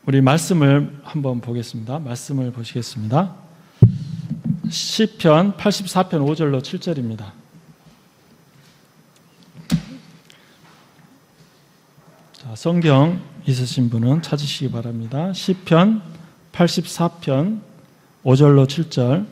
우리 말씀을 한번 보겠습니다. 말씀을 보시겠습니다. 시편 84편 5절로 7절입니다. 자, 성경 있으신 분은 찾으시기 바랍니다. 시편 84편 5절로 7절.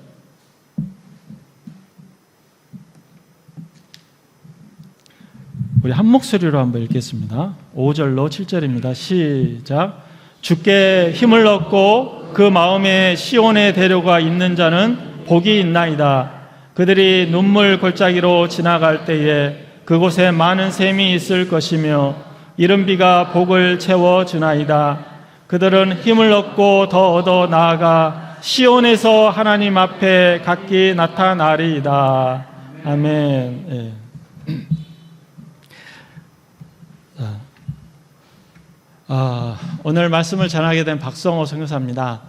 우리 한 목소리로 한번 읽겠습니다. 5절로 7절입니다. 시작. 주께 힘을 얻고 그 마음에 시온의 대로가 있는 자는 복이 있나이다. 그들이 눈물 골짜기로 지나갈 때에 그곳에 많은 샘이 있을 것이며 이른 비가 복을 채워주나이다. 그들은 힘을 얻고 더 얻어 나아가 시온에서 하나님 앞에 각기 나타나리이다. 아멘. 예. 오늘 말씀을 전하게 된 박성호 선교사입니다.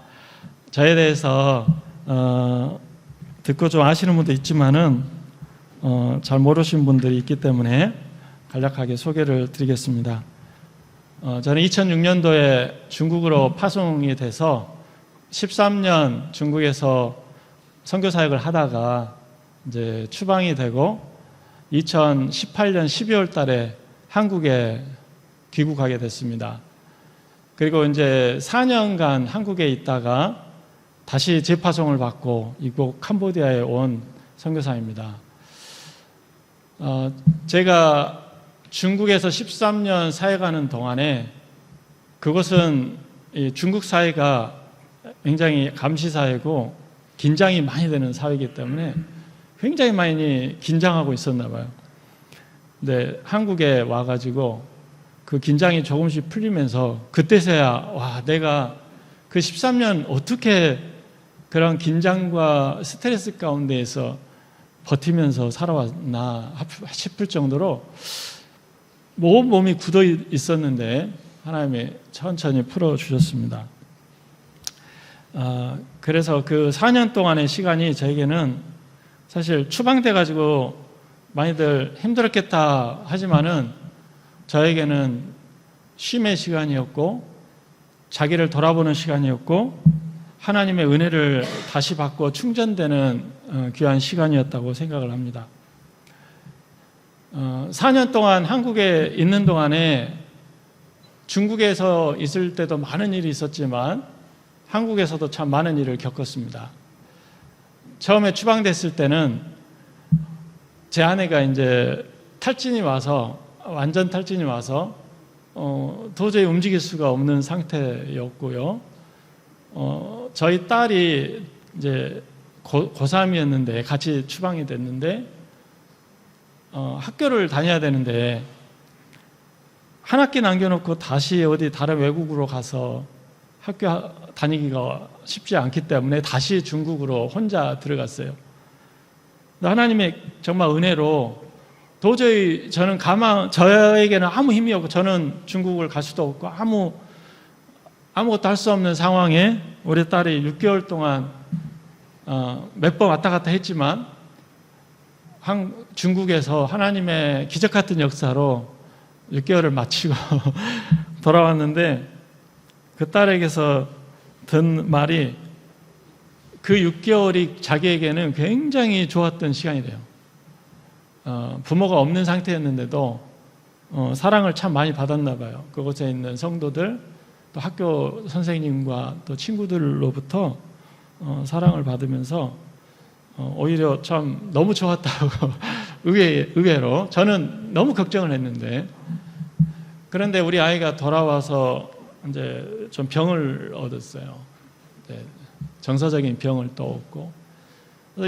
저에 대해서 듣고 좀 아시는 분도 있지만은 잘 모르시는 분들이 있기 때문에 간략하게 소개를 드리겠습니다. 저는 2006년도에 중국으로 파송이 돼서 13년 중국에서 선교 사역을 하다가 이제 추방이 되고 2018년 12월 달에 한국에 귀국하게 됐습니다. 그리고 이제 4년간 한국에 있다가 다시 재파송을 받고 이곳 캄보디아에 온 선교사입니다. 제가 중국에서 13년 사역하는 동안에 그것은 중국 사회가 굉장히 감시 사회고 긴장이 많이 되는 사회이기 때문에 굉장히 많이 긴장하고 있었나 봐요. 근데 한국에 와가지고 그 긴장이 조금씩 풀리면서 그때서야 와, 내가 그 13년 어떻게 그런 긴장과 스트레스 가운데에서 버티면서 살아왔나 싶을 정도로 온 몸이 굳어 있었는데 하나님이 천천히 풀어주셨습니다. 그래서 그 4년 동안의 시간이 저에게는 사실 추방돼가지고 많이들 힘들었겠다 하지만은 저에게는 쉼의 시간이었고 자기를 돌아보는 시간이었고 하나님의 은혜를 다시 받고 충전되는 귀한 시간이었다고 생각을 합니다. 4년 동안 한국에 있는 동안에 중국에서 있을 때도 많은 일이 있었지만 한국에서도 참 많은 일을 겪었습니다. 처음에 추방됐을 때는 제 아내가 이제 탈진이 와서 완전 탈진이 와서 도저히 움직일 수가 없는 상태였고요. 저희 딸이 이제 고3이었는데 같이 추방이 됐는데 학교를 다녀야 되는데 한 학기 남겨놓고 다시 어디 다른 외국으로 가서 학교 다니기가 쉽지 않기 때문에 다시 중국으로 혼자 들어갔어요. 하나님의 정말 은혜로 도저히 저는 저에게는 아무 힘이 없고 저는 중국을 갈 수도 없고 아무것도 할 수 없는 상황에 우리 딸이 6개월 동안 몇 번 왔다 갔다 했지만 중국에서 하나님의 기적 같은 역사로 6개월을 마치고 돌아왔는데 그 딸에게서 든 말이 그 6개월이 자기에게는 굉장히 좋았던 시간이 돼요. 부모가 없는 상태였는데도 사랑을 참 많이 받았나 봐요. 그곳에 있는 성도들, 또 학교 선생님과 또 친구들로부터 사랑을 받으면서 오히려 참 너무 좋았다고 의외로 저는 너무 걱정을 했는데 그런데 우리 아이가 돌아와서 이제 좀 병을 얻었어요. 정서적인 병을 또 얻고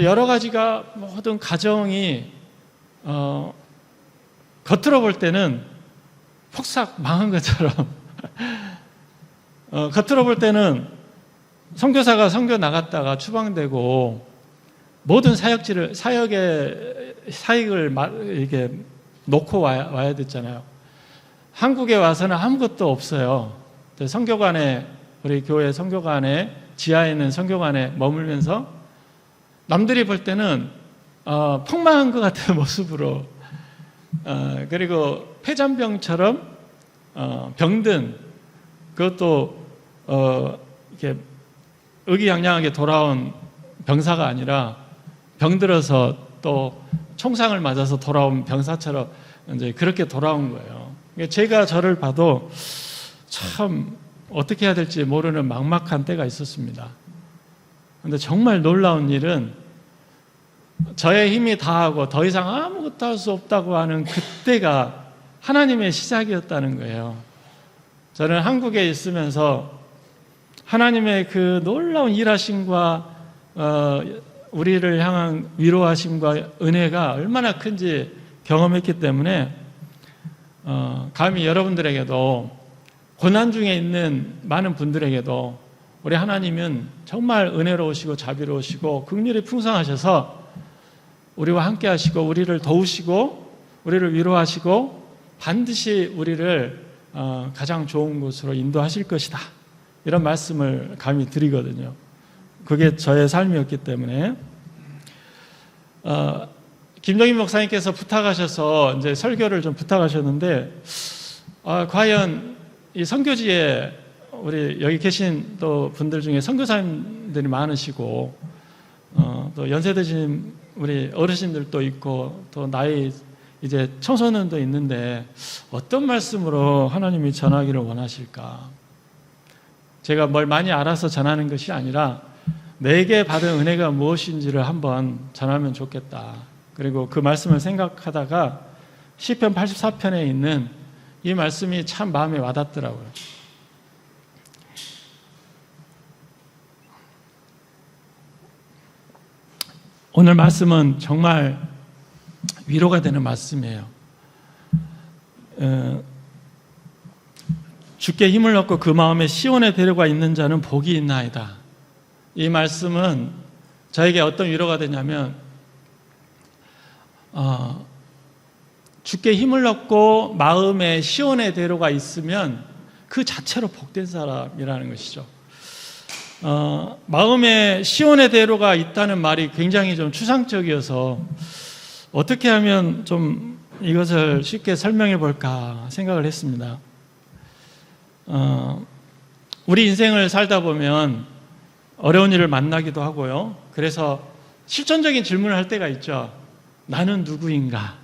여러 가지가 모든 가정이 겉으로 볼 때는 폭삭 망한 것처럼 겉으로 볼 때는 선교사가 선교 나갔다가 추방되고 모든 사역을 이렇게 놓고 와야 됐잖아요. 한국에 와서는 아무것도 없어요. 선교관에 우리 교회 선교관에 지하에 있는 선교관에 머물면서 남들이 볼 때는 폭망한 것 같은 모습으로 그리고 폐잔병처럼 병든 그것도 이렇게 의기양양하게 돌아온 병사가 아니라 병들어서 또 총상을 맞아서 돌아온 병사처럼 이제 그렇게 돌아온 거예요. 제가 저를 봐도 참 어떻게 해야 될지 모르는 막막한 때가 있었습니다. 그런데 정말 놀라운 일은 저의 힘이 다하고 더 이상 아무것도 할 수 없다고 하는 그때가 하나님의 시작이었다는 거예요. 저는 한국에 있으면서 하나님의 그 놀라운 일하심과 우리를 향한 위로하심과 은혜가 얼마나 큰지 경험했기 때문에 감히 여러분들에게도 고난 중에 있는 많은 분들에게도 우리 하나님은 정말 은혜로우시고 자비로우시고 긍휼이 풍성하셔서 우리와 함께 하시고 우리를 도우시고 우리를 위로하시고 반드시 우리를 가장 좋은 곳으로 인도하실 것이다. 이런 말씀을 감히 드리거든요. 그게 저의 삶이었기 때문에 김정인 목사님께서 부탁하셔서 이제 설교를 좀 부탁하셨는데 과연 이 선교지에 우리 여기 계신 또 분들 중에 선교사님들이 많으시고 또 연세 드신 우리 어르신들도 있고 또 나이 이제 청소년도 있는데 어떤 말씀으로 하나님이 전하기를 원하실까? 제가 뭘 많이 알아서 전하는 것이 아니라 내게 받은 은혜가 무엇인지를 한번 전하면 좋겠다. 그리고 그 말씀을 생각하다가 시편 84편에 있는 이 말씀이 참 마음에 와닿더라고요. 오늘 말씀은 정말 위로가 되는 말씀이에요. 주께 힘을 얻고 그 마음에 시온에 데려가 있는 자는 복이 있나이다. 이 말씀은 저에게 어떤 위로가 되냐면 주께 힘을 얻고 마음에 시온에 데려가 있으면 그 자체로 복된 사람이라는 것이죠. 마음에 시온에 데려가 있다는 말이 굉장히 좀 추상적이어서 어떻게 하면 좀 이것을 쉽게 설명해 볼까 생각을 했습니다. 우리 인생을 살다 보면 어려운 일을 만나기도 하고요. 그래서 실천적인 질문을 할 때가 있죠. 나는 누구인가?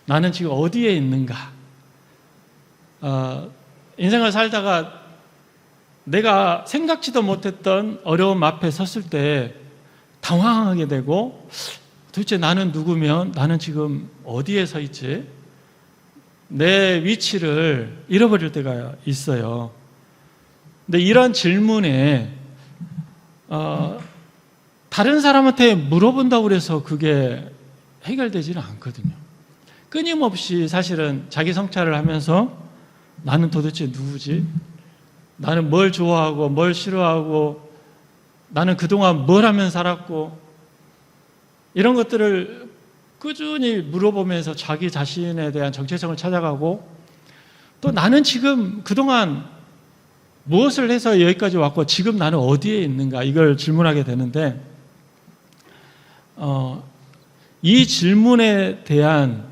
나는 지금 어디에 있는가? 인생을 살다가 내가 생각지도 못했던 어려움 앞에 섰을 때 당황하게 되고 도대체 나는 누구면 나는 지금 어디에 서 있지? 내 위치를 잃어버릴 때가 있어요. 근데 이런 질문에 다른 사람한테 물어본다고 해서 그게 해결되지는 않거든요. 끊임없이 사실은 자기 성찰을 하면서 나는 도대체 누구지? 나는 뭘 좋아하고 뭘 싫어하고 나는 그동안 뭘 하면 살았고 이런 것들을 꾸준히 물어보면서 자기 자신에 대한 정체성을 찾아가고 또 나는 지금 그동안 무엇을 해서 여기까지 왔고 지금 나는 어디에 있는가 이걸 질문하게 되는데 이 질문에 대한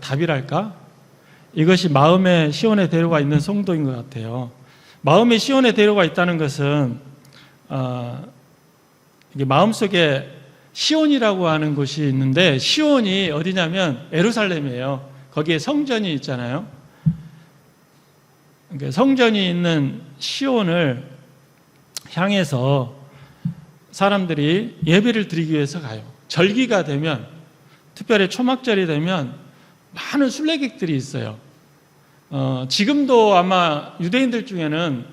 답이랄까? 이것이 마음의 시온에 데려가 있는 성도인 것 같아요. 마음의 시온에 데려가 있다는 것은 이게 마음속에 시온이라고 하는 곳이 있는데 시온이 어디냐면 예루살렘이에요. 거기에 성전이 있잖아요. 그러니까 성전이 있는 시온을 향해서 사람들이 예배를 드리기 위해서 가요. 절기가 되면 특별히 초막절이 되면 많은 순례객들이 있어요. 지금도 아마 유대인들 중에는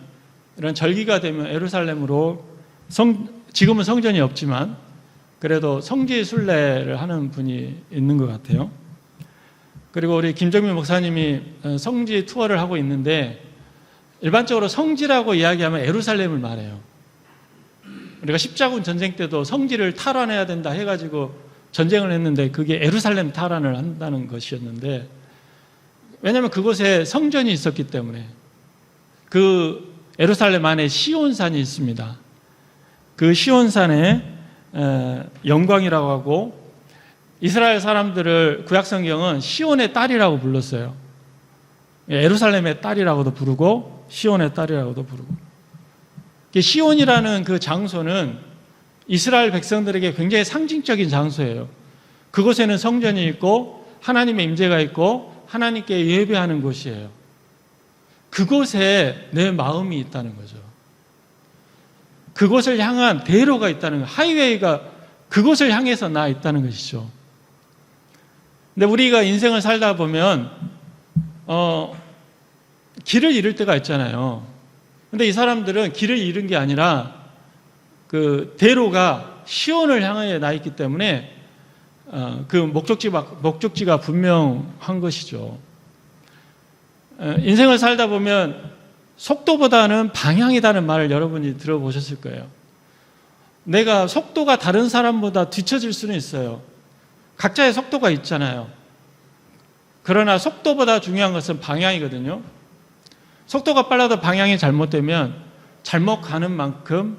이런 절기가 되면 예루살렘으로 지금은 성전이 없지만 그래도 성지 순례를 하는 분이 있는 것 같아요. 그리고 우리 김정민 목사님이 성지 투어를 하고 있는데 일반적으로 성지라고 이야기하면 예루살렘을 말해요. 우리가 십자군 전쟁 때도 성지를 탈환해야 된다 해가지고 전쟁을 했는데 그게 예루살렘 탈환을 한다는 것이었는데 왜냐하면 그곳에 성전이 있었기 때문에 그 예루살렘 안에 시온산이 있습니다. 그 시온산에 영광이라고 하고 이스라엘 사람들을 구약성경은 시온의 딸이라고 불렀어요. 예루살렘의 딸이라고도 부르고 시온의 딸이라고도 부르고 시온이라는 그 장소는 이스라엘 백성들에게 굉장히 상징적인 장소예요. 그곳에는 성전이 있고 하나님의 임재가 있고 하나님께 예배하는 곳이에요. 그곳에 내 마음이 있다는 거죠. 그곳을 향한 대로가 있다는 거예요. 하이웨이가 그곳을 향해서 나 있다는 것이죠. 근데 우리가 인생을 살다 보면 길을 잃을 때가 있잖아요. 근데 이 사람들은 길을 잃은 게 아니라 그 대로가 시온을 향해 나 있기 때문에 그 목적지가 분명한 것이죠. 인생을 살다 보면 속도보다는 방향이라는 말을 여러분이 들어보셨을 거예요. 내가 속도가 다른 사람보다 뒤처질 수는 있어요. 각자의 속도가 있잖아요. 그러나 속도보다 중요한 것은 방향이거든요. 속도가 빨라도 방향이 잘못되면 잘못 가는 만큼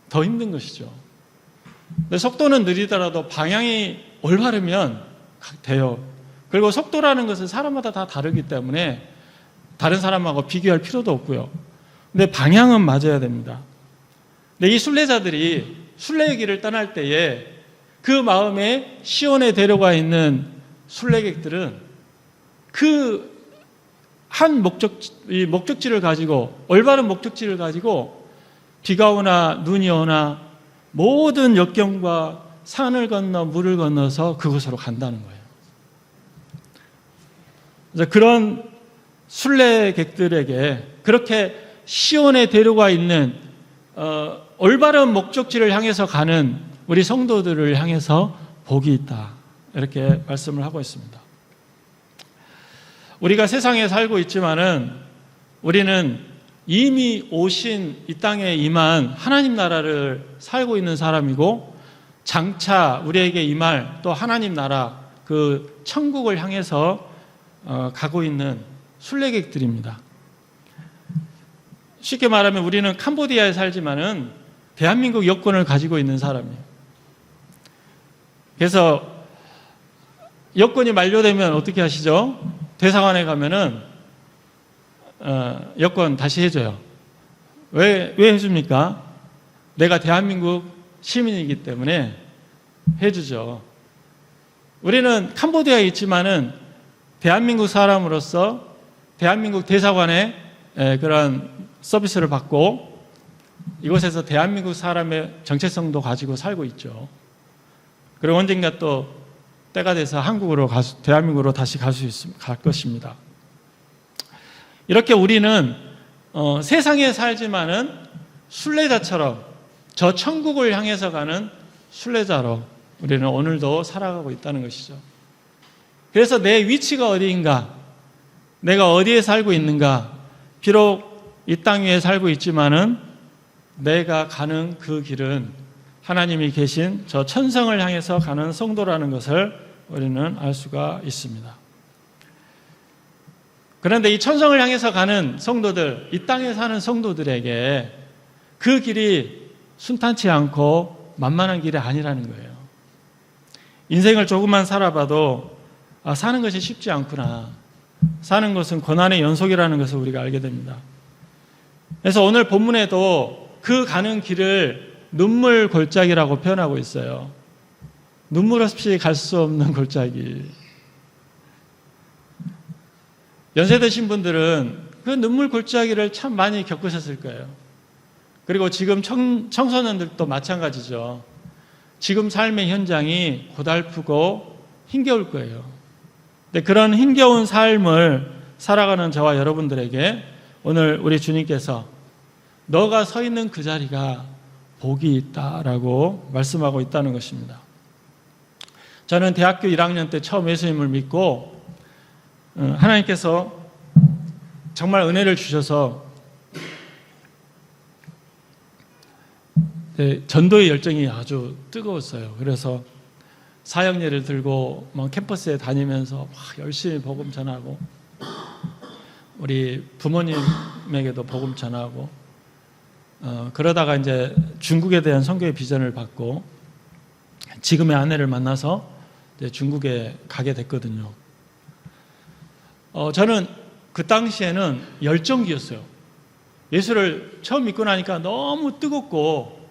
더 힘든 것이죠. 근데 속도는 느리더라도 방향이 올바르면 돼요. 그리고 속도라는 것은 사람마다 다 다르기 때문에 다른 사람하고 비교할 필요도 없고요. 근데 방향은 맞아야 됩니다. 근데 이 순례자들이 순례의 길을 떠날 때에 그 마음에 시온에 데려가 있는 순례객들은 그 한 목적지를 가지고, 올바른 목적지를 가지고 비가 오나 눈이 오나 모든 역경과 산을 건너 물을 건너서 그곳으로 간다는 거예요. 그래서 그런 순례객들에게 그렇게 시온에 데려가 있는 올바른 목적지를 향해서 가는 우리 성도들을 향해서 복이 있다, 이렇게 말씀을 하고 있습니다. 우리가 세상에 살고 있지만은 우리는 이미 오신 이 땅에 임한 하나님 나라를 살고 있는 사람이고, 장차 우리에게 임할 또 하나님 나라, 그 천국을 향해서 가고 있는 순례객들입니다. 쉽게 말하면 우리는 캄보디아에 살지만은 대한민국 여권을 가지고 있는 사람이에요. 그래서 여권이 만료되면 어떻게 하시죠? 대사관에 가면은 여권 다시 해줘요. 왜 해줍니까? 내가 대한민국 시민이기 때문에 해주죠. 우리는 캄보디아에 있지만은 대한민국 사람으로서 대한민국 대사관에 그런 서비스를 받고 이곳에서 대한민국 사람의 정체성도 가지고 살고 있죠. 그리고 언젠가 또 때가 돼서 대한민국으로 다시 갈 것입니다. 이렇게 우리는 세상에 살지만은 순례자처럼 저 천국을 향해서 가는 순례자로 우리는 오늘도 살아가고 있다는 것이죠. 그래서 내 위치가 어디인가, 내가 어디에 살고 있는가, 비록 이 땅 위에 살고 있지만은 내가 가는 그 길은 하나님이 계신 저 천성을 향해서 가는 성도라는 것을 우리는 알 수가 있습니다. 그런데 이 천성을 향해서 가는 성도들, 이 땅에 사는 성도들에게 그 길이 순탄치 않고 만만한 길이 아니라는 거예요. 인생을 조금만 살아봐도 사는 것이 쉽지 않구나, 사는 것은 고난의 연속이라는 것을 우리가 알게 됩니다. 그래서 오늘 본문에도 그 가는 길을 눈물 골짜기라고 표현하고 있어요. 눈물 없이 갈 수 없는 골짜기. 연세 드신 분들은 그 눈물 골짜기를 참 많이 겪으셨을 거예요. 그리고 지금 청소년들도 마찬가지죠. 지금 삶의 현장이 고달프고 힘겨울 거예요. 근데 그런 힘겨운 삶을 살아가는 저와 여러분들에게 오늘 우리 주님께서 너가 서 있는 그 자리가 복이 있다라고 말씀하고 있다는 것입니다. 저는 대학교 1학년 때 처음 예수님을 믿고 하나님께서 정말 은혜를 주셔서 전도의 열정이 아주 뜨거웠어요. 그래서 사역례를 들고 캠퍼스에 다니면서 열심히 복음 전하고 우리 부모님에게도 복음 전하고 그러다가 이제 중국에 대한 선교의 비전을 받고 지금의 아내를 만나서 이제 중국에 가게 됐거든요. 저는 그 당시에는 열정기였어요. 예수를 처음 믿고 나니까 너무 뜨겁고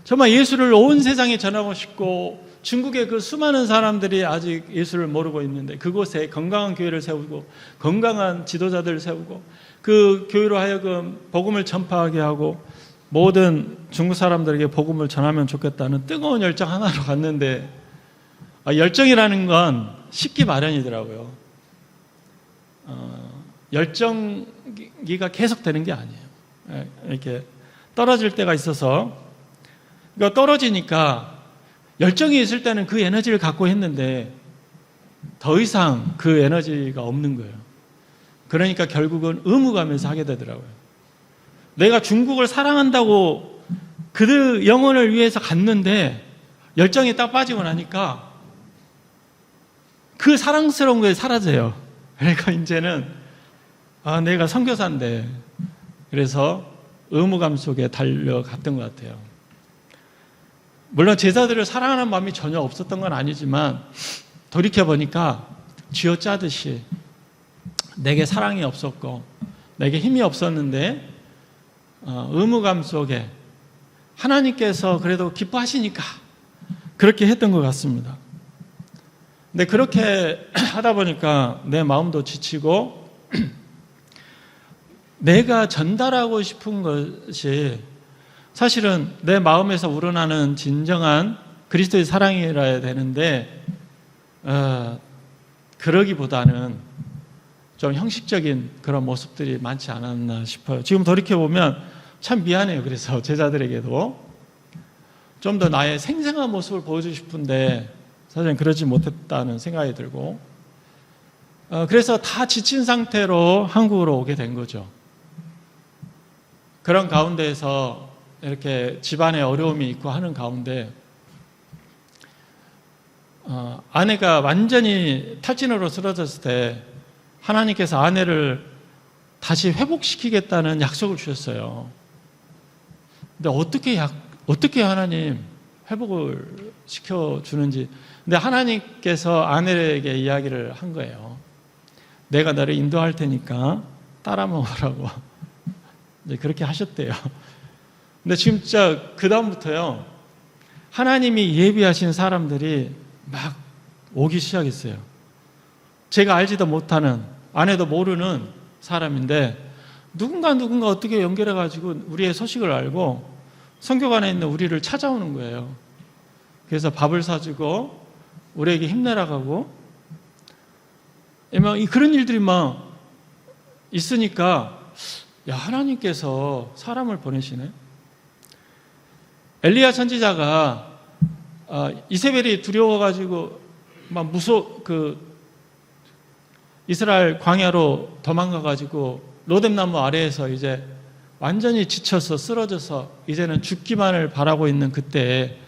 정말 예수를 온 세상에 전하고 싶고 중국의 그 수많은 사람들이 아직 예수를 모르고 있는데 그곳에 건강한 교회를 세우고 건강한 지도자들을 세우고 그 교회로 하여금 복음을 전파하게 하고 모든 중국 사람들에게 복음을 전하면 좋겠다는 뜨거운 열정 하나로 갔는데 열정이라는 건 식기 마련이더라고요. 열정기가 계속 되는 게 아니에요. 이렇게 떨어질 때가 있어서 그러니까 떨어지니까 열정이 있을 때는 그 에너지를 갖고 했는데 더 이상 그 에너지가 없는 거예요. 그러니까 결국은 의무감에서 하게 되더라고요. 내가 중국을 사랑한다고 그들 영혼을 위해서 갔는데 열정이 딱 빠지고 나니까 그 사랑스러운 게 사라져요. 그러니까 이제는 내가 선교사인데 그래서 의무감 속에 달려갔던 것 같아요. 물론 제자들을 사랑하는 마음이 전혀 없었던 건 아니지만 돌이켜보니까 쥐어짜듯이 내게 사랑이 없었고 내게 힘이 없었는데 의무감 속에 하나님께서 그래도 기뻐하시니까 그렇게 했던 것 같습니다. 근데 그렇게 하다 보니까 내 마음도 지치고 내가 전달하고 싶은 것이 사실은 내 마음에서 우러나는 진정한 그리스도의 사랑이라야 되는데 그러기보다는 좀 형식적인 그런 모습들이 많지 않았나 싶어요. 지금 돌이켜보면 참 미안해요. 그래서 제자들에게도 좀 더 나의 생생한 모습을 보여주고 싶은데 사실은 그러지 못했다는 생각이 들고 그래서 다 지친 상태로 한국으로 오게 된 거죠. 그런 가운데에서 이렇게 집안에 어려움이 있고 하는 가운데 아내가 완전히 탈진으로 쓰러졌을 때 하나님께서 아내를 다시 회복시키겠다는 약속을 주셨어요. 근데 어떻게 하나님 회복을 시켜주는지. 근데 하나님께서 아내에게 이야기를 한 거예요. 내가 너를 인도할 테니까 따라 먹으라고. 이제 그렇게 하셨대요. 근데 진짜 그 다음부터요, 하나님이 예비하신 사람들이 막 오기 시작했어요. 제가 알지도 못하는, 아내도 모르는 사람인데 누군가 어떻게 연결해가지고 우리의 소식을 알고 선교관에 있는 우리를 찾아오는 거예요. 그래서 밥을 사주고 우리에게 힘내라고 하고 그런 일들이 막 있으니까 야, 하나님께서 사람을 보내시네. 엘리야 선지자가 이세벨이 두려워가지고 막 이스라엘 광야로 도망가가지고 로뎀나무 아래에서 이제 완전히 지쳐서 쓰러져서 이제는 죽기만을 바라고 있는 그때에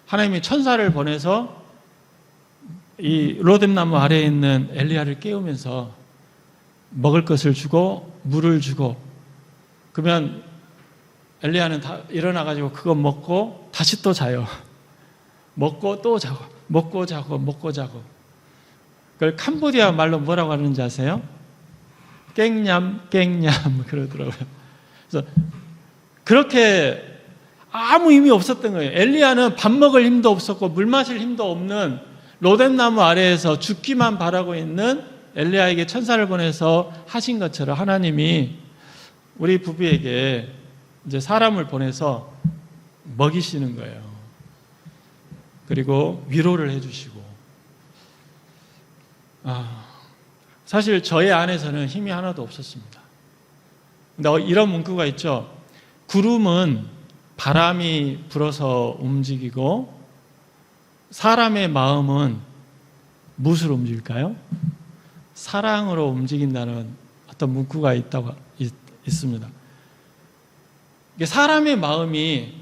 하나님이 천사를 보내서 이 로뎀나무 아래에 있는 엘리야를 깨우면서 먹을 것을 주고 물을 주고 그러면 엘리야는 다 일어나가지고 그거 먹고 다시 또 자요. 먹고 또 자고 먹고 자고 먹고 자고. 그걸 캄보디아 말로 뭐라고 하는지 아세요? 깽냠 그러더라고요. 그래서 그렇게 아무 힘이 없었던 거예요. 엘리야는 밥 먹을 힘도 없었고 물 마실 힘도 없는 로뎀나무 아래에서 죽기만 바라고 있는 엘리야에게 천사를 보내서 하신 것처럼 하나님이 우리 부부에게 이제 사람을 보내서 먹이시는 거예요. 그리고 위로를 해주시고. 사실 저의 안에서는 힘이 하나도 없었습니다. 근데 이런 문구가 있죠. 구름은 바람이 불어서 움직이고 사람의 마음은 무엇으로 움직일까요? 사랑으로 움직인다는 어떤 문구가 있습니다. 사람의 마음이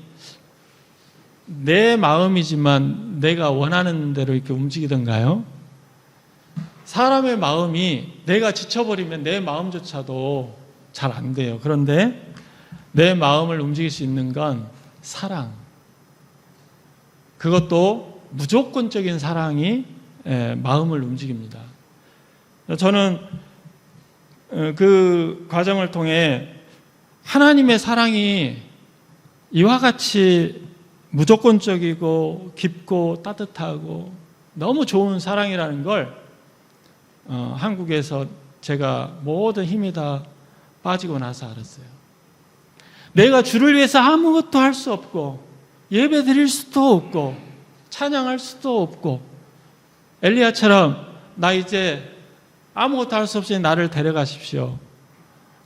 내 마음이지만 내가 원하는 대로 이렇게 움직이던가요? 사람의 마음이 내가 지쳐버리면 내 마음조차도 잘 안 돼요. 그런데 내 마음을 움직일 수 있는 건 사랑. 그것도 무조건적인 사랑이 마음을 움직입니다. 저는 그 과정을 통해 하나님의 사랑이 이와 같이 무조건적이고 깊고 따뜻하고 너무 좋은 사랑이라는 걸 한국에서 제가 모든 힘이 다 빠지고 나서 알았어요. 내가 주를 위해서 아무것도 할 수 없고 예배 드릴 수도 없고 찬양할 수도 없고 엘리야처럼 나 이제 아무것도 할 수 없으니 나를 데려가십시오.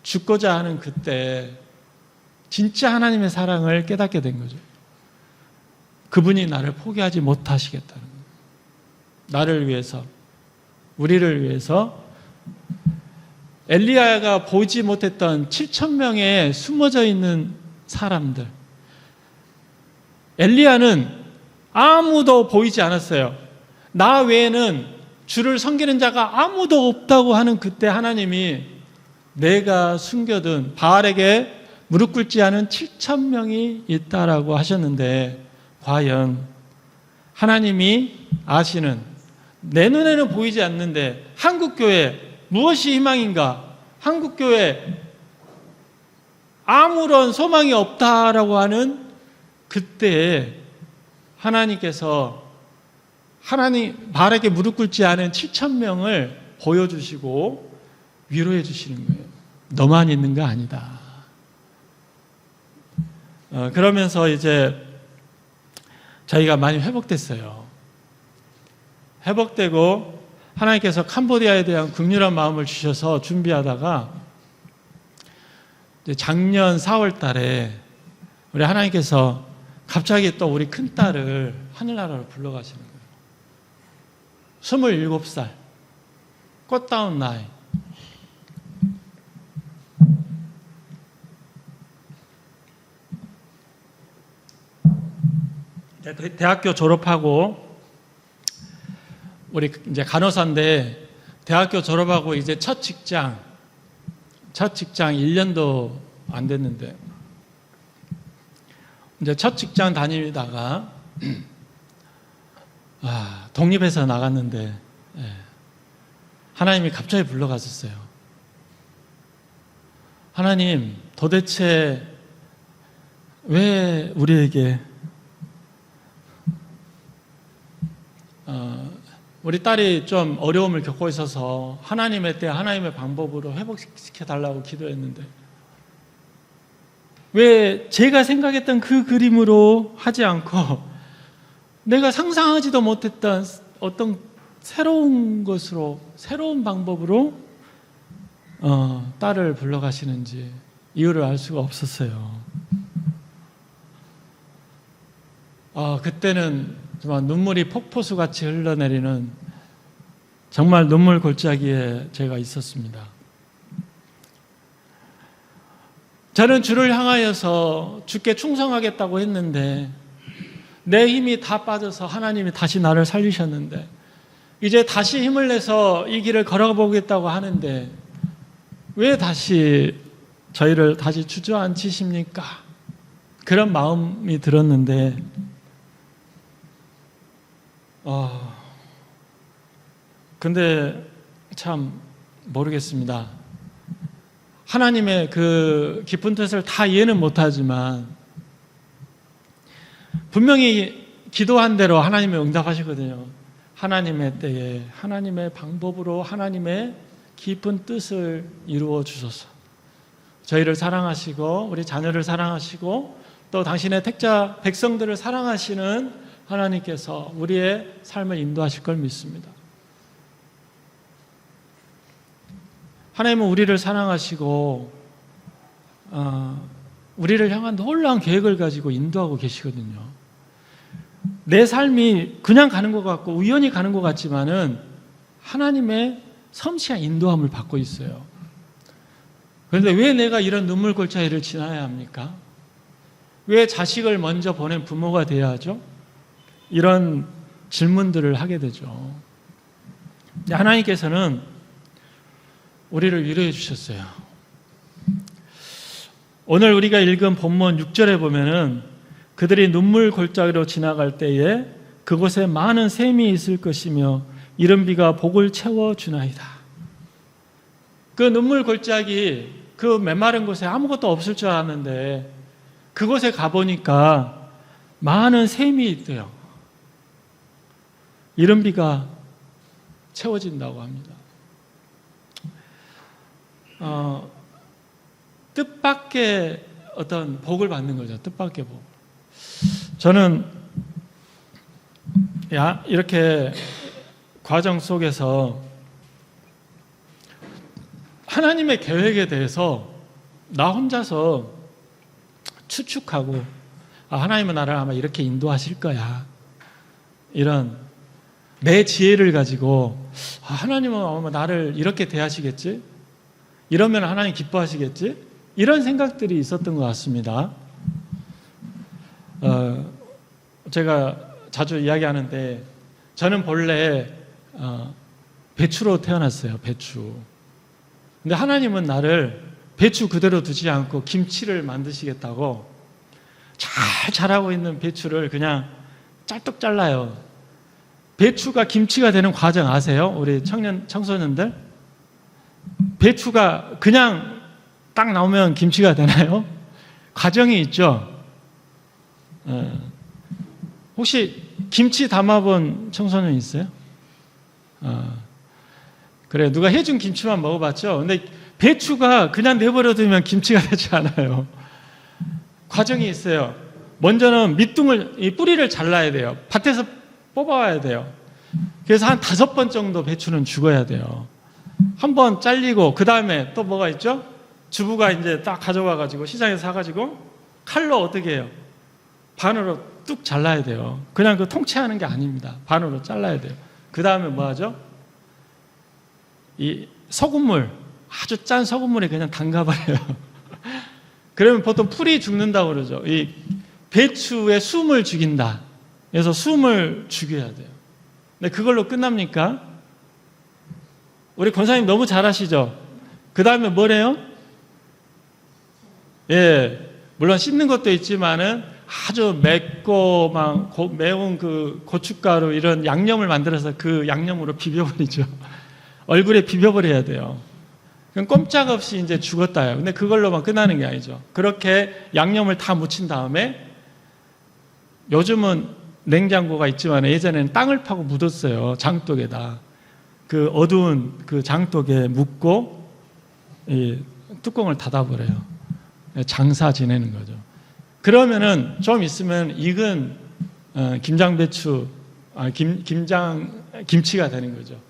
죽고자 하는 그때 진짜 하나님의 사랑을 깨닫게 된 거죠. 그분이 나를 포기하지 못하시겠다는 거예요. 나를 위해서, 우리를 위해서 엘리야가 보지 못했던 7,000명의 숨어져 있는 사람들, 엘리야는 아무도 보이지 않았어요. 나 외에는 주를 섬기는 자가 아무도 없다고 하는 그때 하나님이 내가 숨겨둔 바알에게 무릎 꿇지 않은 7,000명이 있다라고 하셨는데, 과연 하나님이 아시는, 내 눈에는 보이지 않는데 한국교회 무엇이 희망인가? 한국교회 아무런 소망이 없다라고 하는 그때에 하나님께서 바알에게 무릎 꿇지 않은 7,000명을 보여주시고 위로해 주시는 거예요. 너만 있는 거 아니다. 그러면서 이제 저희가 많이 회복됐어요. 회복되고 하나님께서 캄보디아에 대한 긍휼한 마음을 주셔서 준비하다가 작년 4월 달에 우리 하나님께서 갑자기 또 우리 큰딸을 하늘나라로 불러가시는 거예요. 27살 꽃다운 나이. 대학교 졸업하고, 우리 이제 간호사인데 대학교 졸업하고 이제 첫 직장 1년도 안 됐는데 이제 첫 직장 다니다가 독립해서 나갔는데 하나님이 갑자기 불러갔었어요. 하나님, 도대체 왜 우리에게 우리 딸이 좀 어려움을 겪고 있어서 하나님의 때 하나님의 방법으로 회복시켜 달라고 기도했는데 왜 제가 생각했던 그 그림으로 하지 않고 내가 상상하지도 못했던 어떤 새로운 것으로, 새로운 방법으로 딸을 불러가시는지 이유를 알 수가 없었어요. 그때는 정말 눈물이 폭포수같이 흘러내리는 정말 눈물 골짜기에 제가 있었습니다. 저는 주를 향하여서 주께 충성하겠다고 했는데 내 힘이 다 빠져서 하나님이 다시 나를 살리셨는데 이제 다시 힘을 내서 이 길을 걸어보겠다고 하는데 왜 다시 저희를 다시 주저앉히십니까? 그런 마음이 들었는데 근데 참 모르겠습니다. 하나님의 그 깊은 뜻을 다 이해는 못하지만 분명히 기도한 대로 하나님이 응답하시거든요. 하나님의 때에 하나님의 방법으로 하나님의 깊은 뜻을 이루어 주소서. 저희를 사랑하시고 우리 자녀를 사랑하시고 또 당신의 택자 백성들을 사랑하시는 하나님께서 우리의 삶을 인도하실 걸 믿습니다. 하나님은 우리를 사랑하시고 우리를 향한 놀라운 계획을 가지고 인도하고 계시거든요. 내 삶이 그냥 가는 것 같고 우연히 가는 것 같지만은 하나님의 섬세한 인도함을 받고 있어요. 그런데 왜 내가 이런 눈물 골짜기를 지나야 합니까? 왜 자식을 먼저 보낸 부모가 돼야 하죠? 이런 질문들을 하게 되죠. 하나님께서는 우리를 위로해 주셨어요. 오늘 우리가 읽은 본문 6절에 보면은 그들이 눈물 골짜기로 지나갈 때에 그곳에 많은 샘이 있을 것이며 이른 비가 복을 채워주나이다. 그 눈물 골짜기 그 메마른 곳에 아무것도 없을 줄 알았는데 그곳에 가보니까 많은 샘이 있대요. 이른비가 채워진다고 합니다. 뜻밖의 어떤 복을 받는 거죠. 뜻밖의 복. 저는 이렇게 과정 속에서 하나님의 계획에 대해서 나 혼자서 추측하고 하나님은 나를 아마 이렇게 인도하실 거야. 이런 내 지혜를 가지고 하나님은 아마 나를 이렇게 대하시겠지? 이러면 하나님 기뻐하시겠지? 이런 생각들이 있었던 것 같습니다. 제가 자주 이야기하는데 저는 본래 배추로 태어났어요. 배추. 근데 하나님은 나를 배추 그대로 두지 않고 김치를 만드시겠다고 잘 자라고 있는 배추를 그냥 짤뚝 잘라요. 배추가 김치가 되는 과정 아세요? 우리 청소년들? 배추가 그냥 딱 나오면 김치가 되나요? 과정이 있죠. 혹시 김치 담아본 청소년 있어요? 그래, 누가 해준 김치만 먹어봤죠? 근데 배추가 그냥 내버려 두면 김치가 되지 않아요. 과정이 있어요. 먼저는 밑둥을, 이 뿌리를 잘라야 돼요. 밭에서 뽑아와야 돼요. 그래서 한 5번 정도 배추는 죽어야 돼요. 한 번 잘리고, 그 다음에 또 뭐가 있죠? 주부가 이제 딱 가져와가지고, 시장에서 사가지고, 칼로 어떻게 해요? 반으로 뚝 잘라야 돼요. 그냥 그 통째하는 게 아닙니다. 반으로 잘라야 돼요. 그 다음에 뭐 하죠? 이 소금물, 아주 짠 소금물에 그냥 담가버려요. 그러면 보통 풀이 죽는다고 그러죠. 이 배추의 숨을 죽인다. 그래서 숨을 죽여야 돼요. 근데 그걸로 끝납니까? 우리 권사님 너무 잘하시죠? 그 다음에 뭐래요? 예, 물론 씹는 것도 있지만은 아주 맵고 막 매운 그 고춧가루 이런 양념을 만들어서 그 양념으로 비벼버리죠. 얼굴에 비벼버려야 돼요. 그럼 꼼짝없이 이제 죽었다요. 근데 그걸로만 끝나는 게 아니죠. 그렇게 양념을 다 묻힌 다음에 요즘은 냉장고가 있지만 예전에는 땅을 파고 묻었어요. 장독에다. 그 어두운 그 장독에 묻고 이 뚜껑을 닫아버려요. 장사 지내는 거죠. 그러면은 좀 있으면 익은 김장배추, 김치가 되는 거죠.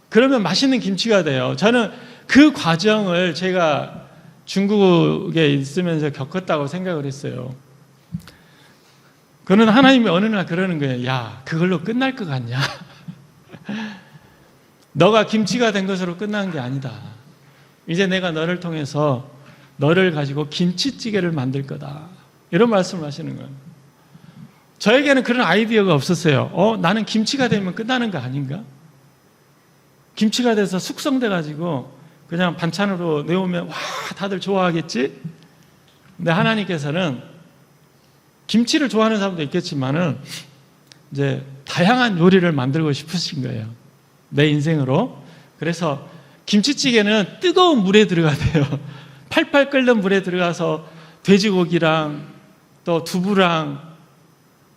그러면 맛있는 김치가 돼요. 저는 그 과정을 제가 중국에 있으면서 겪었다고 생각을 했어요. 그는 하나님이 어느 날 그러는 거예요. 야, 그걸로 끝날 것 같냐? 너가 김치가 된 것으로 끝난 게 아니다. 이제 내가 너를 통해서 너를 가지고 김치찌개를 만들 거다. 이런 말씀을 하시는 거예요. 저에게는 그런 아이디어가 없었어요. 나는 김치가 되면 끝나는 거 아닌가? 김치가 돼서 숙성돼가지고 그냥 반찬으로 내오면 와, 다들 좋아하겠지? 근데 하나님께서는 김치를 좋아하는 사람도 있겠지만은 이제 다양한 요리를 만들고 싶으신 거예요. 내 인생으로. 그래서 김치찌개는 뜨거운 물에 들어가야 돼요. 팔팔 끓는 물에 들어가서 돼지고기랑 또 두부랑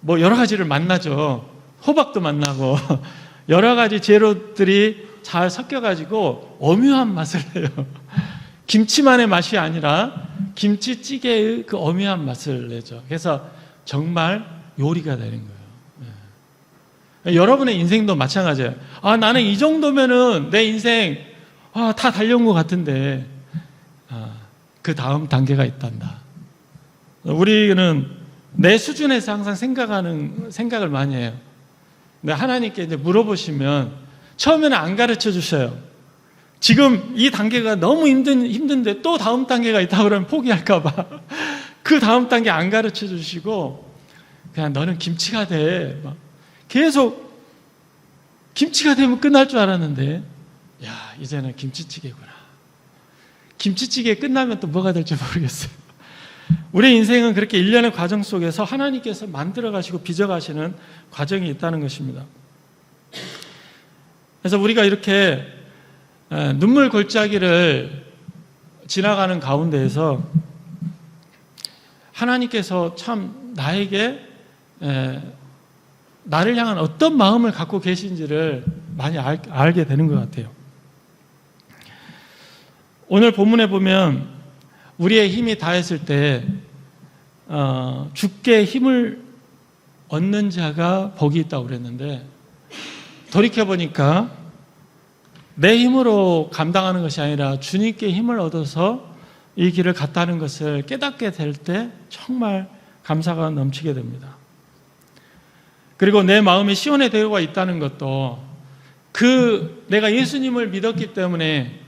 뭐 여러 가지를 만나죠. 호박도 만나고 여러 가지 재료들이 잘 섞여가지고 오묘한 맛을 내요. 김치만의 맛이 아니라 김치찌개의 그 오묘한 맛을 내죠. 그래서 정말 요리가 되는 거예요. 네. 여러분의 인생도 마찬가지예요. 나는 이 정도면은 내 인생 다 달려온 것 같은데 그 다음 단계가 있단다. 우리는 내 수준에서 항상 생각을 많이 해요. 근데 하나님께 이제 물어보시면 처음에는 안 가르쳐 주셔요. 지금 이 단계가 너무 힘든데 또 다음 단계가 있다 그러면 포기할까봐 그 다음 단계 안 가르쳐 주시고 그냥 너는 김치가 돼. 막 계속 김치가 되면 끝날 줄 알았는데 야, 이제는 김치찌개구나. 김치찌개 끝나면 또 뭐가 될지 모르겠어요. 우리 인생은 그렇게 일련의 과정 속에서 하나님께서 만들어 가시고 빚어 가시는 과정이 있다는 것입니다. 그래서 우리가 이렇게 눈물 골짜기를 지나가는 가운데에서 하나님께서 참 나에게 나를 향한 어떤 마음을 갖고 계신지를 많이 알게 되는 것 같아요. 오늘 본문에 보면 우리의 힘이 다했을 때 주께 힘을 얻는 자가 복이 있다고 그랬는데, 돌이켜보니까 내 힘으로 감당하는 것이 아니라 주님께 힘을 얻어서 이 길을 갔다는 것을 깨닫게 될 때 정말 감사가 넘치게 됩니다. 그리고 내 마음에 시온의 대로가 있다는 것도 내가 예수님을 믿었기 때문에,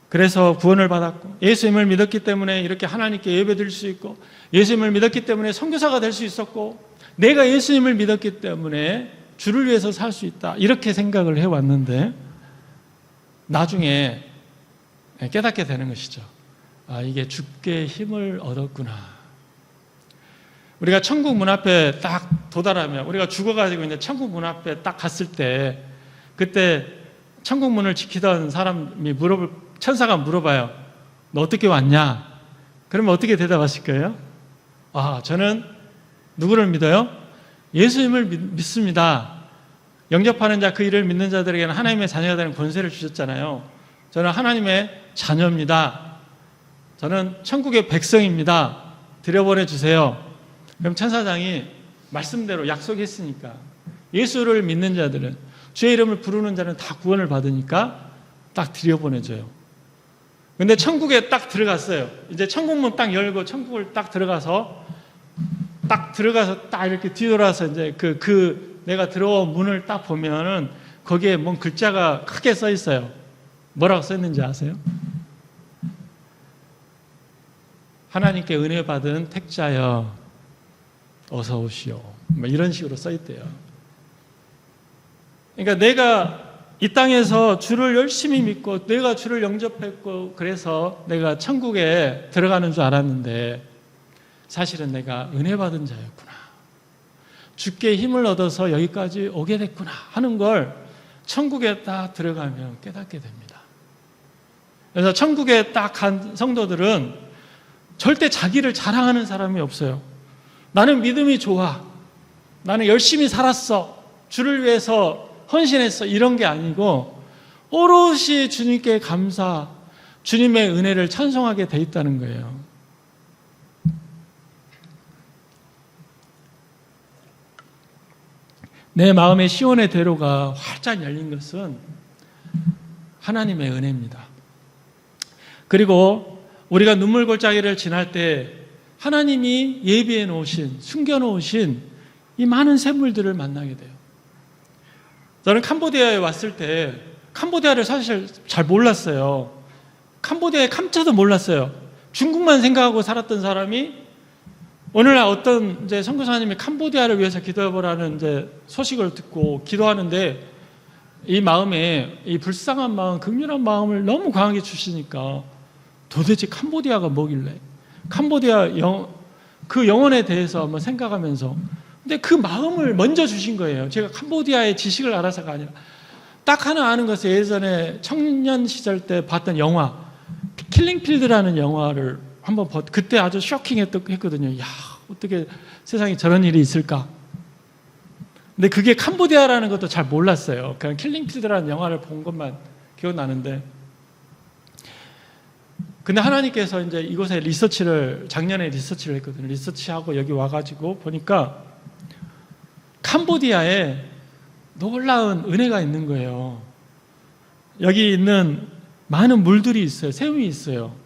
그래서 구원을 받았고, 예수님을 믿었기 때문에 이렇게 하나님께 예배드릴 수 있고, 예수님을 믿었기 때문에 선교사가 될 수 있었고, 내가 예수님을 믿었기 때문에 주를 위해서 살 수 있다, 이렇게 생각을 해왔는데 나중에 깨닫게 되는 것이죠. 이게 주께 힘을 얻었구나. 우리가 천국 문 앞에 딱 도달하면, 우리가 죽어가지고 이제 천국 문 앞에 딱 갔을 때, 그때 천국 문을 지키던 사람이 천사가 물어봐요. 너 어떻게 왔냐? 그러면 어떻게 대답하실 거예요? 저는 누구를 믿어요? 예수님을 믿습니다. 영접하는 자, 그 이를 믿는 자들에게는 하나님의 자녀가 되는 권세를 주셨잖아요. 저는 하나님의 자녀입니다. 저는 천국의 백성입니다. 들여보내주세요. 그럼 천사장이 말씀대로 약속했으니까 예수를 믿는 자들은, 주의 이름을 부르는 자는 다 구원을 받으니까 딱 들여보내줘요. 근데 천국에 딱 들어갔어요. 이제 천국문 딱 열고 천국을 딱 들어가서 딱 이렇게 뒤돌아서 이제 내가 들어온 문을 딱 보면은 거기에 뭔 글자가 크게 써 있어요. 뭐라고 써 있는지 아세요? 하나님께 은혜 받은 택자여 어서 오시오. 이런 식으로 써 있대요. 그러니까 내가 이 땅에서 주를 열심히 믿고 내가 주를 영접했고 그래서 내가 천국에 들어가는 줄 알았는데 사실은 내가 은혜 받은 자였구나. 주께 힘을 얻어서 여기까지 오게 됐구나 하는 걸 천국에 딱 들어가면 깨닫게 됩니다. 그래서 천국에 딱 간 성도들은 절대 자기를 자랑하는 사람이 없어요. 나는 믿음이 좋아. 나는 열심히 살았어. 주를 위해서 헌신했어. 이런 게 아니고 오롯이 주님께 감사, 주님의 은혜를 찬송하게 돼 있다는 거예요. 내 마음의 시온의 대로가 활짝 열린 것은 하나님의 은혜입니다. 그리고 우리가 눈물 골짜기를 지날 때 하나님이 예비해 놓으신, 숨겨 놓으신 이 많은 샘물들을 만나게 돼요. 저는 캄보디아에 왔을 때 캄보디아를 사실 잘 몰랐어요. 캄보디아의 캄자도 몰랐어요. 중국만 생각하고 살았던 사람이 오늘날 어떤 이제 선교사님이 캄보디아를 위해서 기도해보라는 이제 소식을 듣고 기도하는데 이 마음에 이 불쌍한 마음, 긍휼한 마음을 너무 강하게 주시니까 도대체 캄보디아가 뭐길래 캄보디아 그 영혼에 대해서 한번 생각하면서 근데 그 마음을 먼저 주신 거예요. 제가 캄보디아의 지식을 알아서가 아니라 딱 하나 아는 것은 예전에 청년 시절 때 봤던 영화 킬링필드라는 영화를 한번 그때 아주 쇼킹했거든요. 야, 어떻게 세상에 저런 일이 있을까? 근데 그게 캄보디아라는 것도 잘 몰랐어요. 그냥 킬링필드라는 영화를 본 것만 기억나는데 근데 하나님께서 이제 이곳에 작년에 리서치를 했거든요. 리서치하고 여기 와가지고 보니까 캄보디아에 놀라운 은혜가 있는 거예요. 여기 있는 많은 물들이 있어요. 샘이 있어요.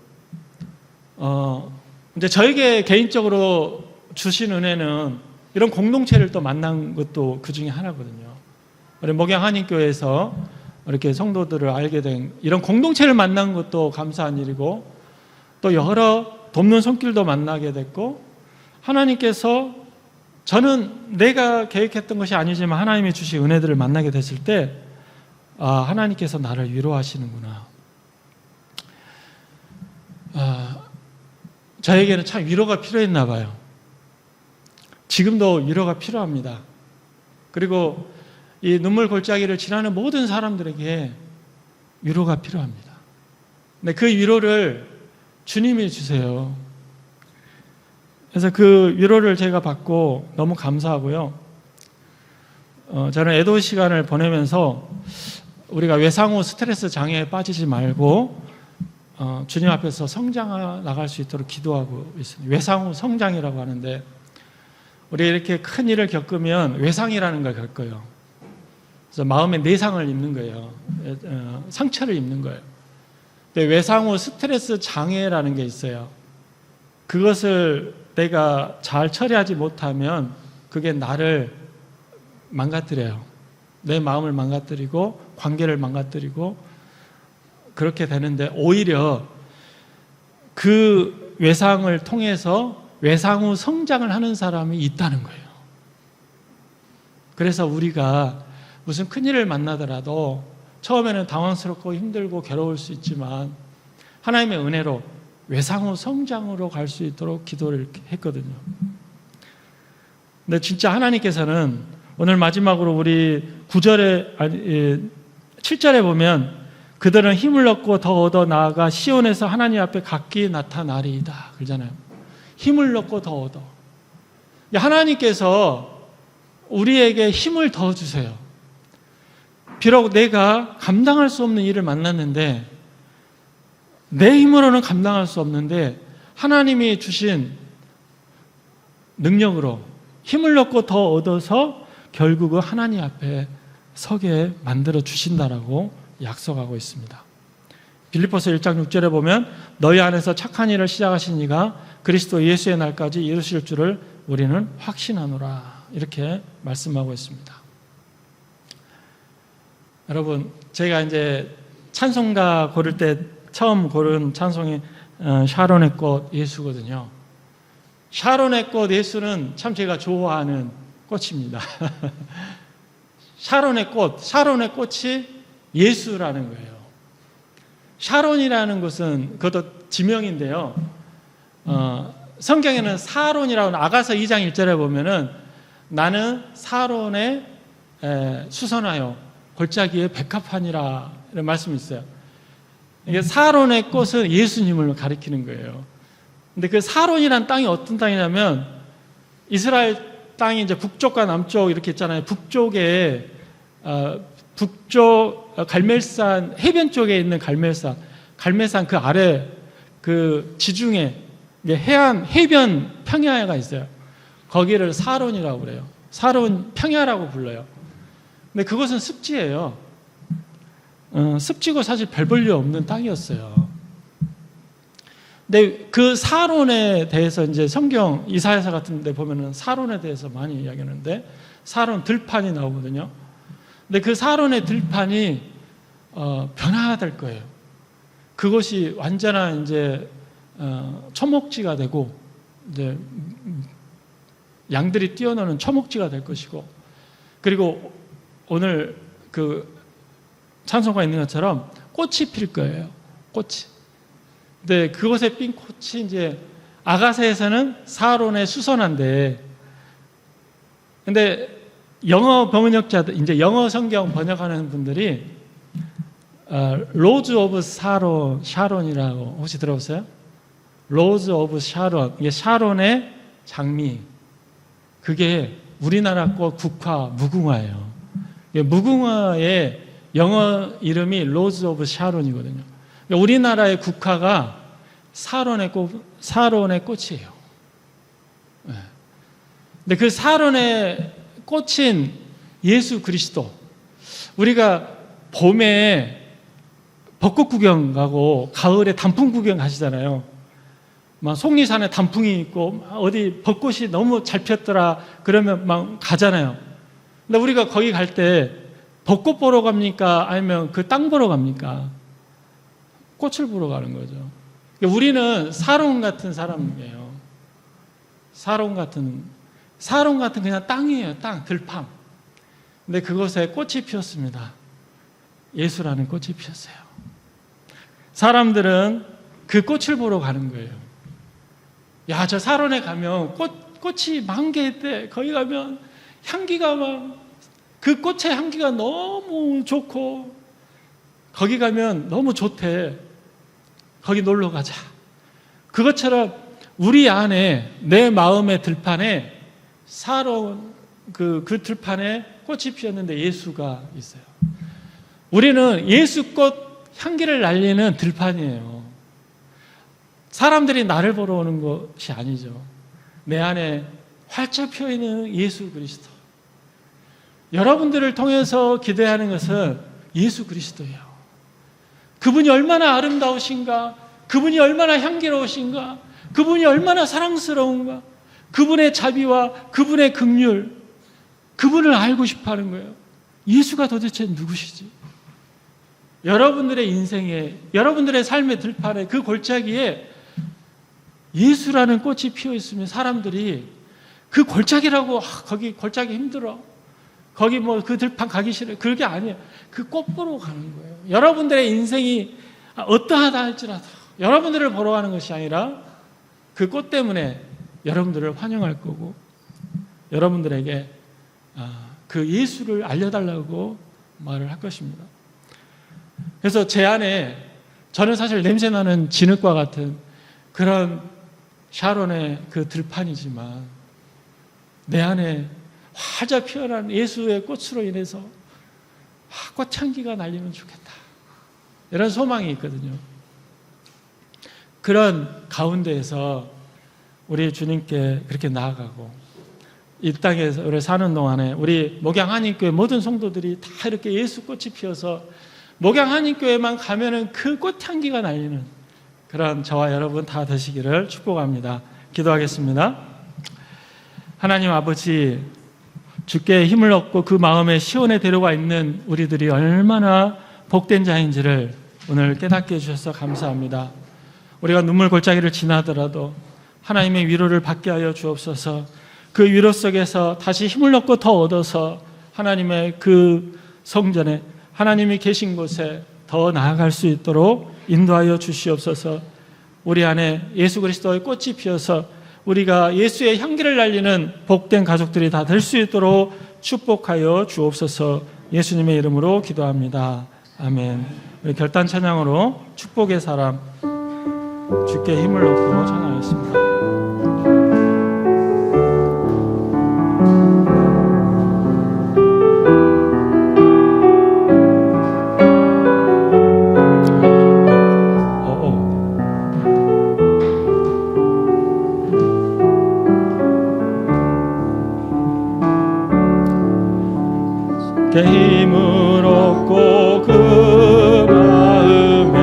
이제 저에게 개인적으로 주신 은혜는 이런 공동체를 또 만난 것도 그 중에 하나거든요. 우리 목양한인교회에서 이렇게 성도들을 알게 된 이런 공동체를 만난 것도 감사한 일이고 또 여러 돕는 손길도 만나게 됐고 하나님께서 저는 내가 계획했던 것이 아니지만 하나님이 주신 은혜들을 만나게 됐을 때 하나님께서 나를 위로하시는구나. 저에게는 참 위로가 필요했나 봐요. 지금도 위로가 필요합니다. 그리고 이 눈물 골짜기를 지나는 모든 사람들에게 위로가 필요합니다. 근데 그 위로를 주님이 주세요. 그래서 그 위로를 제가 받고 너무 감사하고요. 저는 애도 시간을 보내면서 우리가 외상후 스트레스 장애에 빠지지 말고 주님 앞에서 성장해 나갈 수 있도록 기도하고 있습니다. 외상후 성장이라고 하는데, 우리 이렇게 큰 일을 겪으면 외상이라는 걸 겪어요. 그래서 마음에 내상을 입는 거예요. 상처를 입는 거예요. 근데 외상후 스트레스 장애라는 게 있어요. 그것을 내가 잘 처리하지 못하면 그게 나를 망가뜨려요. 내 마음을 망가뜨리고 관계를 망가뜨리고 그렇게 되는데, 오히려 그 외상을 통해서 외상 후 성장을 하는 사람이 있다는 거예요. 그래서 우리가 무슨 큰일을 만나더라도 처음에는 당황스럽고 힘들고 괴로울 수 있지만 하나님의 은혜로 외상 후 성장으로 갈 수 있도록 기도를 했거든요. 근데 진짜 하나님께서는 오늘 마지막으로 우리 7절에 보면 그들은 힘을 얻고 더 얻어 나아가 시온에서 하나님 앞에 각기 나타나리이다 그러잖아요. 힘을 얻고 더 얻어. 하나님께서 우리에게 힘을 더 주세요. 비록 내가 감당할 수 없는 일을 만났는데, 내 힘으로는 감당할 수 없는데 하나님이 주신 능력으로 힘을 얻고 더 얻어서 결국은 하나님 앞에 서게 만들어 주신다라고 약속하고 있습니다. 빌립보서 1장 6절에 보면 너희 안에서 착한 일을 시작하신 이가 그리스도 예수의 날까지 이루실 줄을 우리는 확신하노라, 이렇게 말씀하고 있습니다. 여러분, 제가 이제 찬송가 고를 때 처음 고른 찬송이 샤론의 꽃 예수거든요. 샤론의 꽃 예수는 참 제가 좋아하는 꽃입니다. 샤론의 꽃이 예수라는 거예요. 샤론이라는 것은 그것도 지명인데요. 성경에는 사론이라고, 아가서 2장 1절에 보면은 나는 사론에 수선하여 골짜기에 백합하니라 이런 말씀이 있어요. 이게 사론의 꽃은 예수님을 가리키는 거예요. 근데 그 사론이란 땅이 어떤 땅이냐면, 이스라엘 땅이 이제 북쪽과 남쪽 이렇게 있잖아요. 북쪽에 북쪽 갈멜산 해변 쪽에 있는 갈멜산 그 아래 그 지중해 해변 평야가 있어요. 거기를 사론이라고 그래요. 사론 평야라고 불러요. 근데 그것은 습지예요. 습지고 사실 별 볼 일 없는 땅이었어요. 근데 그 사론에 대해서 이제 성경 이사야서 같은 데 보면은 사론에 대해서 많이 이야기하는데, 사론 들판이 나오거든요. 근데 그 사론의 들판이 변화될 거예요. 그것이 완전한 이제 초목지가 되고, 이제 양들이 뛰어노는 초목지가 될 것이고, 그리고 오늘 그 찬송가 있는 것처럼 꽃이 필 거예요. 꽃이. 근데 그곳에 핀 꽃이 이제 아가서에서는 사론의 수선한데, 근데 영어 번역자들, 이제 영어 성경 번역하는 분들이 로즈 오브 샤론이라고 혹시 들어보세요? 로즈 오브 샤론, 이게 샤론의 장미. 그게 우리나라 꽃 국화 무궁화예요. 무궁화의 영어 이름이 로즈 오브 샤론이거든요. 우리나라의 국화가 사론의 꽃이에요. 근데 그 사론의 꽃인 예수 그리스도, 우리가 봄에 벚꽃 구경 가고 가을에 단풍 구경 가시잖아요. 막 속리산에 단풍이 있고 어디 벚꽃이 너무 잘 폈더라 그러면 막 가잖아요. 근데 우리가 거기 갈 때 벚꽃 보러 갑니까? 아니면 그 땅 보러 갑니까? 꽃을 보러 가는 거죠. 우리는 사론 같은 사람이에요. 사론 같은 그냥 땅이에요. 땅, 들판. 근데 그곳에 꽃이 피었습니다. 예수라는 꽃이 피었어요. 사람들은 그 꽃을 보러 가는 거예요. 야, 저 사론에 가면 꽃이 만개돼. 거기 가면 향기가 그 꽃의 향기가 너무 좋고, 거기 가면 너무 좋대. 거기 놀러 가자. 그것처럼 우리 안에 내 마음의 들판에 사로운 그 들판에 꽃이 피었는데 예수가 있어요. 우리는 예수꽃 향기를 날리는 들판이에요. 사람들이 나를 보러 오는 것이 아니죠. 내 안에 활짝 피어있는 예수 그리스도. 여러분들을 통해서 기대하는 것은 예수 그리스도예요. 그분이 얼마나 아름다우신가, 그분이 얼마나 향기로우신가, 그분이 얼마나 사랑스러운가, 그분의 자비와 그분의 긍휼, 그분을 알고 싶어 하는 거예요. 예수가 도대체 누구시지? 여러분들의 인생에, 여러분들의 삶의 들판에, 그 골짜기에 예수라는 꽃이 피어 있으면 사람들이 그 골짜기라고, 거기 골짜기 힘들어, 거기 뭐 그 들판 가기 싫어, 그게 아니에요. 그 꽃 보러 가는 거예요. 여러분들의 인생이 어떠하다 할지라도 여러분들을 보러 가는 것이 아니라 그 꽃 때문에 여러분들을 환영할 거고, 여러분들에게 그 예수를 알려달라고 말을 할 것입니다. 그래서 제 안에, 저는 사실 냄새나는 진흙과 같은 그런 샤론의 그 들판이지만 내 안에 활짝 피어난 예수의 꽃으로 인해서 꽃향기가 날리면 좋겠다, 이런 소망이 있거든요. 그런 가운데에서 우리 주님께 그렇게 나아가고, 이 땅에서 우리 사는 동안에 우리 목양한인교회 모든 성도들이 다 이렇게 예수꽃이 피어서 목양한인교회만 가면은 그 꽃향기가 날리는 그런 저와 여러분 다 되시기를 축복합니다. 기도하겠습니다. 하나님 아버지, 주께 힘을 얻고 그 마음에 시온의 대로가 있는 우리들이 얼마나 복된 자인지를 오늘 깨닫게 해주셔서 감사합니다. 우리가 눈물 골짜기를 지나더라도 하나님의 위로를 받게 하여 주옵소서. 그 위로 속에서 다시 힘을 얻고 더 얻어서 하나님의 그 성전에, 하나님이 계신 곳에 더 나아갈 수 있도록 인도하여 주시옵소서. 우리 안에 예수 그리스도의 꽃이 피어서 우리가 예수의 향기를 날리는 복된 가족들이 다 될 수 있도록 축복하여 주옵소서. 예수님의 이름으로 기도합니다. 아멘. 우리 결단 찬양으로 축복의 사람, 주께 힘을 얻고 찬양하겠습니다. 힘을 얻고 그 마음에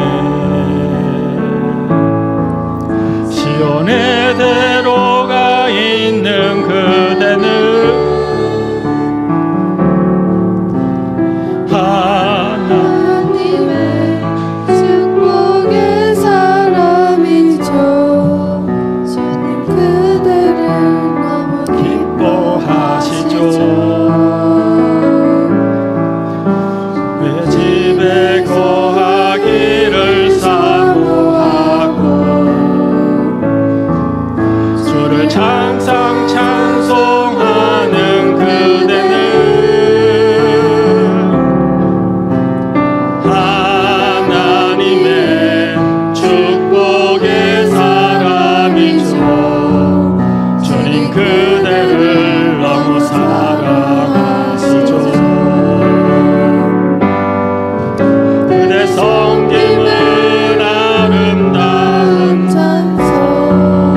시온의 대로가 있는 그대는 하나님의 축복의 사람이죠. 주님 그대를 너무 기뻐하시죠. 거하기를 사모하고 주를 항상 찬송하는 그대는 하나님의 축복의 사람이죠. 주님 그대를 너무 사랑하시죠. 성김은 아름다운 찬송,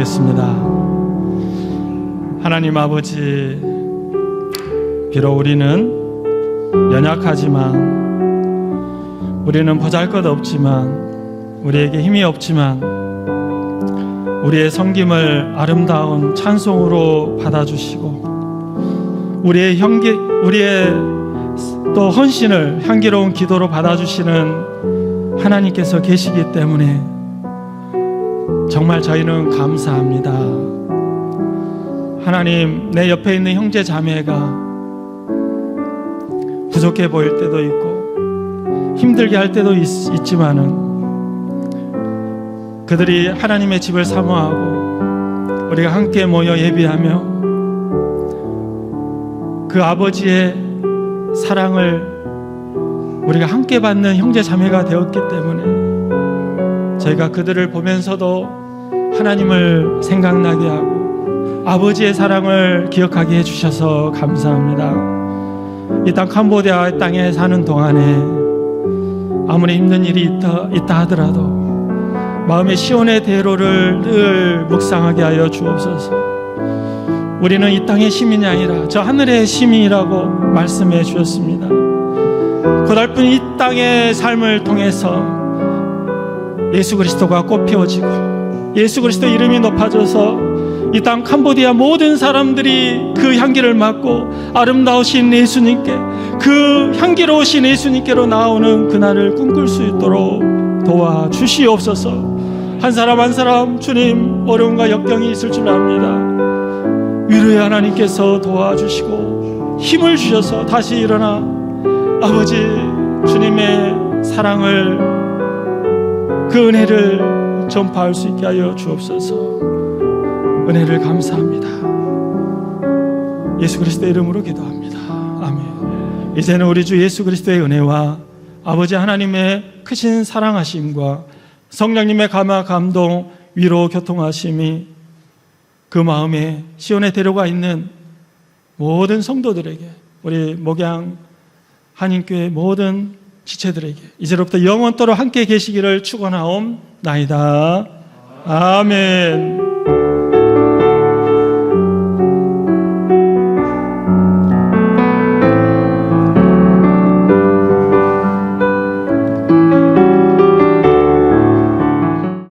기도하겠습니다. 하나님 아버지, 비록 우리는 연약하지만, 우리는 보잘것없지만, 우리에게 힘이 없지만, 우리의 섬김을 아름다운 찬송으로 받아주시고, 우리의 또 헌신을 향기로운 기도로 받아주시는 하나님께서 계시기 때문에 정말 저희는 감사합니다. 하나님, 내 옆에 있는 형제 자매가 부족해 보일 때도 있고 힘들게 할 때도 있지만은 그들이 하나님의 집을 사모하고 우리가 함께 모여 예비하며 그 아버지의 사랑을 우리가 함께 받는 형제 자매가 되었기 때문에 저희가 그들을 보면서도 하나님을 생각나게 하고 아버지의 사랑을 기억하게 해주셔서 감사합니다. 이 땅 캄보디아 땅에 사는 동안에 아무리 힘든 일이 있다 하더라도 마음의 시온의 대로를 늘 묵상하게 하여 주옵소서. 우리는 이 땅의 시민이 아니라 저 하늘의 시민이라고 말씀해 주셨습니다. 고달픈 이 땅의 삶을 통해서 예수 그리스도가 꽃피워지고 예수 그리스도 이름이 높아져서 이 땅 캄보디아 모든 사람들이 그 향기를 맡고 아름다우신 예수님께, 그 향기로우신 예수님께로 나오는 그날을 꿈꿀 수 있도록 도와주시옵소서. 한 사람 한 사람 주님 어려움과 역경이 있을 줄 압니다. 위로의 하나님께서 도와주시고 힘을 주셔서 다시 일어나 아버지 주님의 사랑을, 그 은혜를 전파할 수 있게 하여 주옵소서. 은혜를 감사합니다. 예수 그리스도의 이름으로 기도합니다. 아멘. 이제는 우리 주 예수 그리스도의 은혜와 아버지 하나님의 크신 사랑하심과 성령님의 감화 감동 위로 교통하심이 그 마음에 시온에 데려가 있는 모든 성도들에게, 우리 목양 한인교회 모든 지체들에게 이제로부터 영원토록 함께 계시기를 축원하옵나이다. 아멘.